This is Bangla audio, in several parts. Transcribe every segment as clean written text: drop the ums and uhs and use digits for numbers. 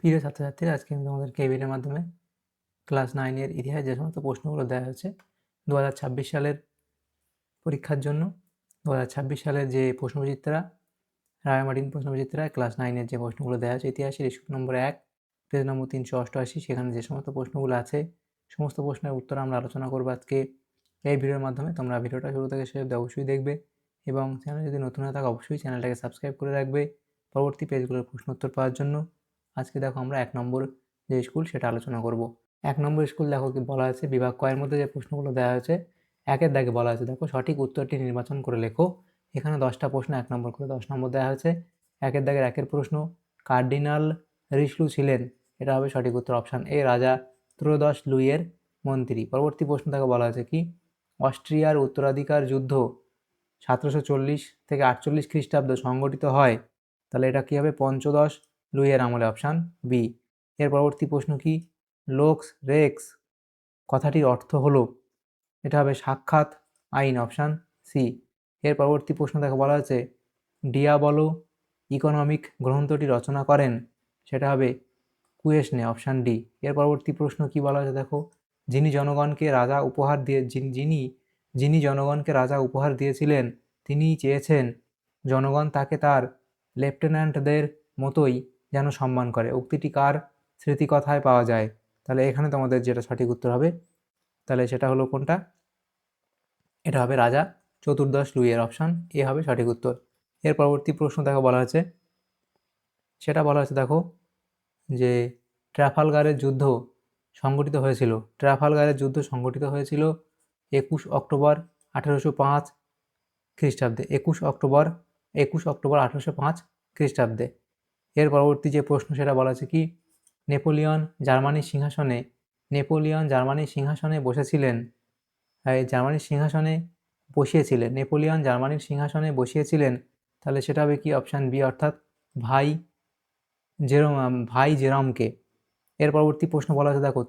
প্রিয় ছাত্রছাত্রীরা, আজকে আমি তোমাদের কেবিনের মাধ্যমে ক্লাস 9 এর ইতিহাস যে সমস্ত প্রশ্নগুলো দেওয়া হয়েছে 2026 সালের পরীক্ষার জন্য। 2026 সালের যে প্রশ্নবিচিত্রা, রায়মার্টিন প্রশ্নবিচিত্রা ক্লাস 9 এর যে প্রশ্নগুলো দেওয়া হয়েছে ইতিহাসের ইস্যু নম্বর 1, পেজ নম্বর 388, সেখানে যে সমস্ত প্রশ্নগুলো আছে সমস্ত প্রশ্নের উত্তর আমরা আলোচনা করবো আজকে এই ভিডিওর মাধ্যমে। তোমরা ভিডিওটা শুরু থেকে শেষ অবধি অবশ্যই দেখবে এবং চ্যানেলে যদি নতুন হয়ে থাকে অবশ্যই চ্যানেলটাকে সাবস্ক্রাইব করে রাখবে পরবর্তী পেজগুলোর প্রশ্ন উত্তর পাওয়ার জন্য। আজকে দেখো আমরা 1 নম্বর যে স্কুল সেটা আলোচনা করব। 1 নম্বর স্কুল দেখো কি বলা আছে, বিভাগ কয়ের মধ্যে যে প্রশ্নগুলো দেওয়া হয়েছে 1-এর দাগে বলা আছে, দেখো সঠিক উত্তরটি নির্বাচন করে লেখো। এখানে 10টা প্রশ্ন 1 নম্বর করে 10 নম্বর দেওয়া হয়েছে। 1-এর দাগের 1-এর প্রশ্ন, কার্ডিনাল রিশলু ছিলেন, এটা হবে সঠিক উত্তর অপশান এ, রাজা ত্রয়োদশ লুইয়ের মন্ত্রী। পরবর্তী প্রশ্ন থেকে বলা আছে কি, অস্ট্রিয়ার উত্তরাধিকার যুদ্ধ 1740 থেকে 48 খ্রিস্টাব্দে সংগঠিত হয়, তাহলে এটা কি হবে, পঞ্চদশ লুইয়ের আমলে, অপশান বি। এর পরবর্তী প্রশ্ন কি, লোক্স রেক্স কথাটির অর্থ হলো, এটা হবে সাক্ষাৎ আইন, অপশান সি। এর পরবর্তী প্রশ্ন দেখো বলা আছে, ডিয়াবলো ইকোনমিক গ্রন্থটি রচনা করেন, সেটা হবে কুয়েসনে, অপশান ডি। এর পরবর্তী প্রশ্ন কি বলা আছে দেখো, যিনি জনগণকে রাজা উপহার দিয়ে যিনি যিনি জনগণকে রাজা উপহার দিয়েছিলেন তিনি চেয়েছেন জনগণ তাকে তার লেফটেন্যান্টদের মতোই যেন সম্মান করে। উক্তিটি কার স্মৃতিকথায় পাওয়া যায়? তাহলে এখানে তোমাদের যেটা সঠিক উত্তর হবে, তাহলে সেটা হলো কোনটা, এটা হবে রাজা চতুর্দশ লুইয়ের, অপশান এ হবে সঠিক উত্তর। এর পরবর্তী প্রশ্ন দেখো বলা আছে, সেটা বলা আছে দেখো যে ট্রাফালগারের যুদ্ধ সংগঠিত হয়েছিল, ট্রাফালগারের যুদ্ধ সংগঠিত হয়েছিল 21 অক্টোবর 1805 খ্রিস্টাব্দে, 21 অক্টোবর 1805 খ্রিস্টাব্দে। এর পরবর্তী যে প্রশ্ন সেটা বলা আছে কি, নেপোলিয়ন জার্মানির সিংহাসনে বসেছিলেন, নেপোলিয়ন জার্মানির সিংহাসনে বসিয়েছিলেন, তাহলে সেটা হবে কি, অপশান বি, অর্থাৎ ভাই জেরমকে। এর পরবর্তী প্রশ্ন বলা আছে দেখো,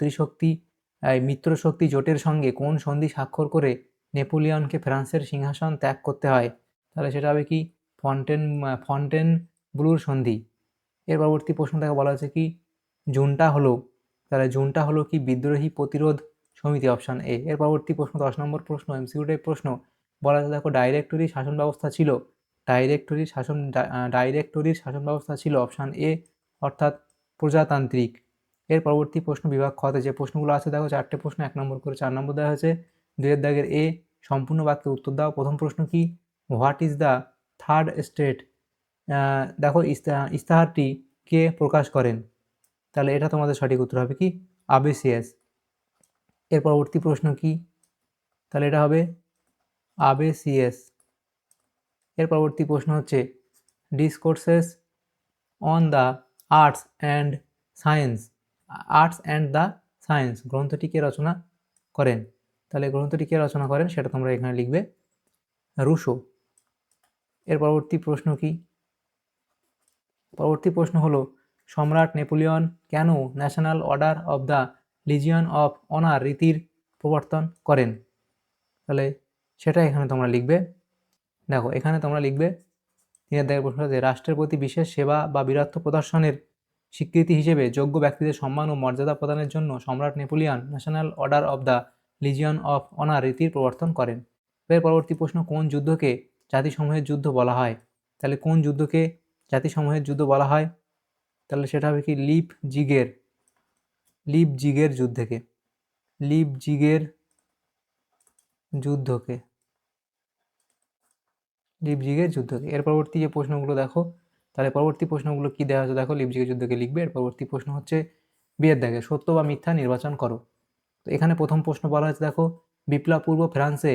মিত্রশক্তি জোটের সঙ্গে কোন সন্ধি স্বাক্ষর করে নেপোলিয়নকে ফ্রান্সের সিংহাসন ত্যাগ করতে হয়? তাহলে সেটা হবে কি, ফন্টেনব্লুর সন্ধি। এর পরবর্তী প্রশ্ন দেখো বলা আছে কি, জুনটা হলো কি বিদ্রোহী প্রতিরোধ সমিতি, অপশান এ। এর পরবর্তী প্রশ্ন 10 নম্বর প্রশ্ন, এমসিকিউ টাইপ প্রশ্ন, বলা আছে দেখো ডাইরেক্টরির শাসন ব্যবস্থা ছিল, অপশান এ, অর্থাৎ প্রজাতান্ত্রিক। এর পরবর্তী প্রশ্ন বিভাগ খতে যে প্রশ্নগুলো আছে দেখো 4টে প্রশ্ন 1 নম্বর করে 4 নম্বর দেওয়া হয়েছে। 2-এর দাগের এ, সম্পূর্ণ বাক্যে উত্তর দাও। প্রথম প্রশ্ন কি, what is the third state? দেখো ইস্তাহারটি কে প্রকাশ করেন? তাহলে এটা তোমাদের সঠিক উত্তর হবে কি, আবেসিয়াস। এর পরবর্তী প্রশ্ন কি, তাহলে এটা হবে আবেসিয়াস। এর পরবর্তী প্রশ্ন হচ্ছে, discourses on the arts and the science গ্রন্থটি কে রচনা করেন? তাহলে গ্রন্থটি কে রচনা করেন সেটা তোমরা এখানে লিখবে, রুশো। এর পরবর্তী প্রশ্ন কি, পরবর্তী প্রশ্ন হলো, সম্রাট নেপোলিয়ন কেন national order of the legion of honour রীতির প্রবর্তন করেন? তাহলে সেটা এখানে তোমরা লিখবে। দেখো এখানে তোমরা লিখবে 3-এর দাগের প্রশ্ন, যে রাষ্ট্রের প্রতি বিশেষ সেবা বা বীরত্ব প্রদর্শনের স্বীকৃতি হিসেবে যোগ্য ব্যক্তিদের সম্মান ও মর্যাদা প্রদানের জন্য সম্রাট Napoleon national order of the legion of honour রীতির প্রবর্তন করেন। এর পরবর্তী প্রশ্ন, কোন যুদ্ধকে জাতিসমূহের যুদ্ধ বলা হয়? তাহলে কোন যুদ্ধকে জাতিসমূহের যুদ্ধ বলা হয়? তাহলে সেটা হবে কি, লিপজিগের যুদ্ধকে। এর পরবর্তী যে প্রশ্নগুলো দেখো, তাহলে পরবর্তী প্রশ্নগুলো কি দেওয়া আছে দেখো, লিপজিগের যুদ্ধকে লিখবে। এর পরবর্তী প্রশ্ন হচ্ছে, বিয়ের দাগে সত্য বা মিথ্যা নির্বাচন করো। তো এখানে প্রথম প্রশ্ন বলা হয়েছে দেখো, বিপ্লব পূর্ব ফ্রান্সে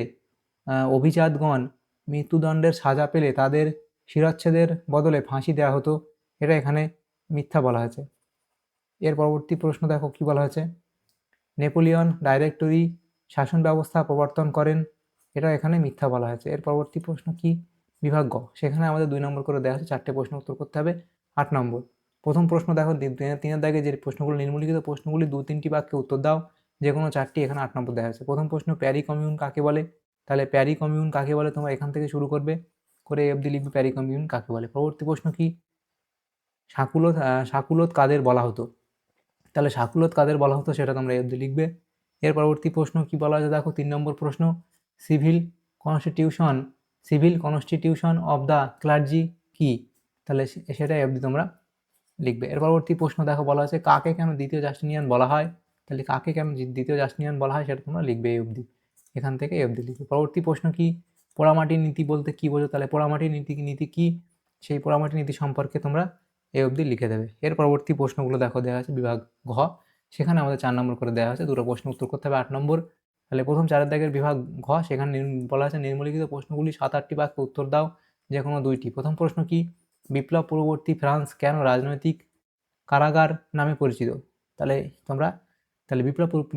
অভিজাতগণ মৃত্যুদণ্ডের সাজা পেলে তাদের শিরচ্ছেদের বদলে ফাঁসি দেওয়া হতো, এটা এখানে মিথ্যা বলা হয়েছে। এর পরবর্তী প্রশ্ন দেখো কি বলা হয়েছে, নেপোলিয়ন ডাইরেক্টরি শাসন ব্যবস্থা প্রবর্তন করেন, এটা এখানে মিথ্যা বলা হয়েছে। এর পরবর্তী প্রশ্ন কি, বিভাগ গ, সেখানে আমাদের 2 নম্বর করে দেওয়া আছে, 4টে প্রশ্ন উত্তর করতে হবে, 8 নম্বর। প্রথম প্রশ্ন দেখো, 3-এর দাগে যে প্রশ্নগুলো নিম্নলিখিত প্রশ্নগুলি 2-3টি বাক্যে উত্তর দাও, যে কোনো 4টি, এখানে 8 নম্বর দেওয়া হয়েছে। প্রথম প্রশ্ন, প্যারি কমিউন কাকে বলে? তাহলে প্যারি কমিউন কাকে বলে তোমরা এখান থেকে শুরু করবে, করে অবধি লিখবে প্যারি কমিউন কাকে বলে। পরবর্তী প্রশ্ন কি, শাকুলোত কাদের বলা হতো? তাহলে শাকুলোত কাদের বলা হতো সেটা তোমরা এই অবধি লিখবে। এর পরবর্তী প্রশ্ন কি বলা হয়েছে দেখো, 3 নম্বর প্রশ্ন, civil constitution of the clergy কি? তাহলে সেটাই অবধি তোমরা লিখবে। এর পরবর্তী প্রশ্ন দেখো বলা আছে কাকে কেন দ্বিতীয় জাস্টিনিয়ান বলা হয়? তাহলে কাকে কেন দ্বিতীয় জাস্টিনিয়ান বলা হয় সেটা তোমরা লিখবে এই অবধি, এখান থেকে এই অবধি লিখবে। পরবর্তী প্রশ্ন কি, পোড়ামাটির নীতি বলতে কি বোঝো? তাহলে পোড়ামাটির নীতি কি, সেই পোড়ামাটির নীতি সম্পর্কে তোমরা এই অবধি লিখে দেবে। এর পরবর্তী প্রশ্নগুলো দেখো দেওয়া আছে বিভাগ ঘ, সেখানে আমাদের 4 নম্বর করে দেওয়া আছে, দুটো প্রশ্ন উত্তর করতে হবে 8 নম্বর। তাহলে প্রথম 4 দাগের বিভাগ ঘ, সেখানে বলা আছে নিম্নলিখিত প্রশ্নগুলি 7-8টি বাক্যে উত্তর দাও, যে কোনো 2টি। প্রথম প্রশ্ন কি, বিপ্লব পূর্ববর্তী ফ্রান্স কেন রাজনৈতিক কারাগার নামে পরিচিত? তাহলে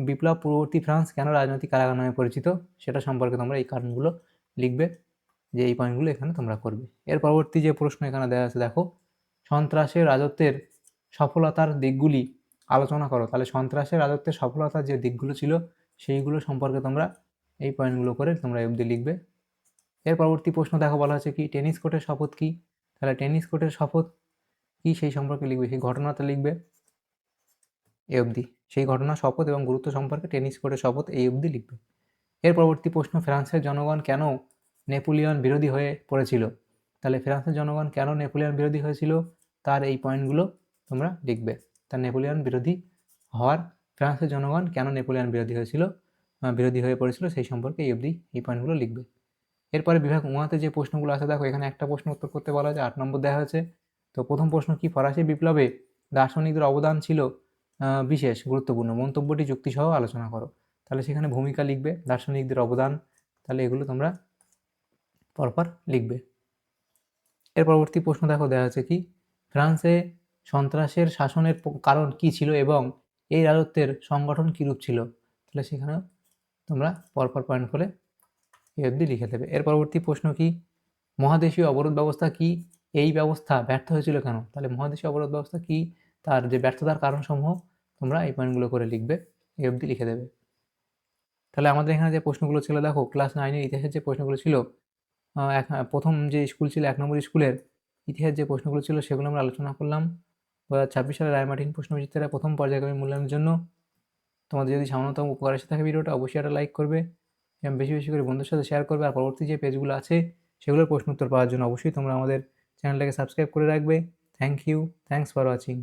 বিপ্লব পূর্ববর্তী ফ্রান্স কেন রাজনৈতিক কারাগার নামে পরিচিত সেটা সম্পর্কে তোমরা এই কারণগুলো লিখবে, যে এই পয়েন্টগুলো এখানে তোমরা করবে। এর পরবর্তী যে প্রশ্ন এখানে দেওয়া আছে দেখো, সন্ত্রাসের রাজত্বের সফলতার দিকগুলি আলোচনা করো। তাহলে সন্ত্রাসের রাজত্বের সফলতার যে দিকগুলো ছিল সেইগুলো সম্পর্কে তোমরা এই পয়েন্টগুলো করে তোমরা অবধি লিখবে। এর পরবর্তী প্রশ্ন দেখো বলা হচ্ছে কি, টেনিস কোর্টের শপথ কি? তাহলে টেনিস কোর্টের শপথ কি সেই সম্পর্কে লিখবে, সেই ঘটনাটা লিখবে এই অবধি, সেই ঘটনা, শপথ এবং গুরুত্ব সম্পর্কে টেনিস কোর্টের শপথ এই অবধি লিখবে। এর পরবর্তী প্রশ্ন, ফ্রান্সের জনগণ কেন নেপোলিয়ন বিরোধী হয়ে পড়েছিল? তাহলে ফ্রান্সের জনগণ কেন নেপোলিয়ন বিরোধী হয়েছিল তার এই পয়েন্টগুলো তোমরা লিখবে। তার নেপোলিয়ন বিরোধী হওয়ার, ফ্রান্সের জনগণ কেন নেপোলিয়ন বিরোধী হয়ে পড়েছিল সেই সম্পর্কে এই অবধি এই পয়েন্টগুলো লিখবে। এরপরে বিভাগ উহাতে যে প্রশ্নগুলো আছে দেখো, এখানে একটা প্রশ্ন উত্তর করতে বলা হয়েছে, 8 নম্বর দেওয়া হয়েছে। তো প্রথম প্রশ্ন কি, ফরাসি বিপ্লবে দার্শনিকদের অবদান ছিল বিশেষ গুরুত্বপূর্ণ, মন্তব্যটি যুক্তিসহ আলোচনা করো। তাহলে সেখানে ভূমিকা লিখবে, দার্শনিকদের অবদান, তাহলে এগুলো তোমরা পরপর লিখবে। এর পরবর্তী প্রশ্ন দেখো দেওয়া আছে কি, ফ্রান্সে সন্ত্রাসের শাসনের কারণ কি ছিল এবং এই রাজত্বের সংগঠন কীরূপ ছিল? তাহলে সেখানে তোমরা পরপর পয়েন্ট করে এই অবধি লিখে দেবে। এর পরবর্তী প্রশ্ন কি, মহাদেশীয় অবরোধ ব্যবস্থা কি, এই ব্যবস্থা ব্যর্থ হয়েছিল কেন? তাহলে মহাদেশীয় অবরোধ ব্যবস্থা কি, তার যে ব্যর্থতার কারণসমূহ তোমরা এই পয়েন্টগুলো করে লিখবে, এই অবধি লিখে দেবে। তাহলে আমাদের এখানে যে প্রশ্নগুলো ছিল দেখো, ক্লাস 9-এর ইতিহাসের যে প্রশ্নগুলো ছিল, প্রথম যে স্কুল ছিল 1 নম্বর স্কুলের ইতিহাস যে প্রশ্নগুলো ছিল সেগুলো আমরা আলোচনা করলাম। 2026 সালে রায়মার্টিন প্রশ্নবিচিত্রার প্রথম পর্যায়ক্রমিক মূল্যায়নের জন্য তোমাদের যদি সামান্যতম উপকার এসে থাকে ভিডিওটা, অবশ্যই একটা লাইক করবে এবং বেশি বেশি করে বন্ধুদের সাথে শেয়ার করবে। আর পরবর্তী যে পেজগুলো আছে সেগুলোর প্রশ্ন উত্তর পাওয়ার জন্য অবশ্যই তোমরা আমাদের চ্যানেলটাকে সাবস্ক্রাইব করে রাখবে। Thanks for watching.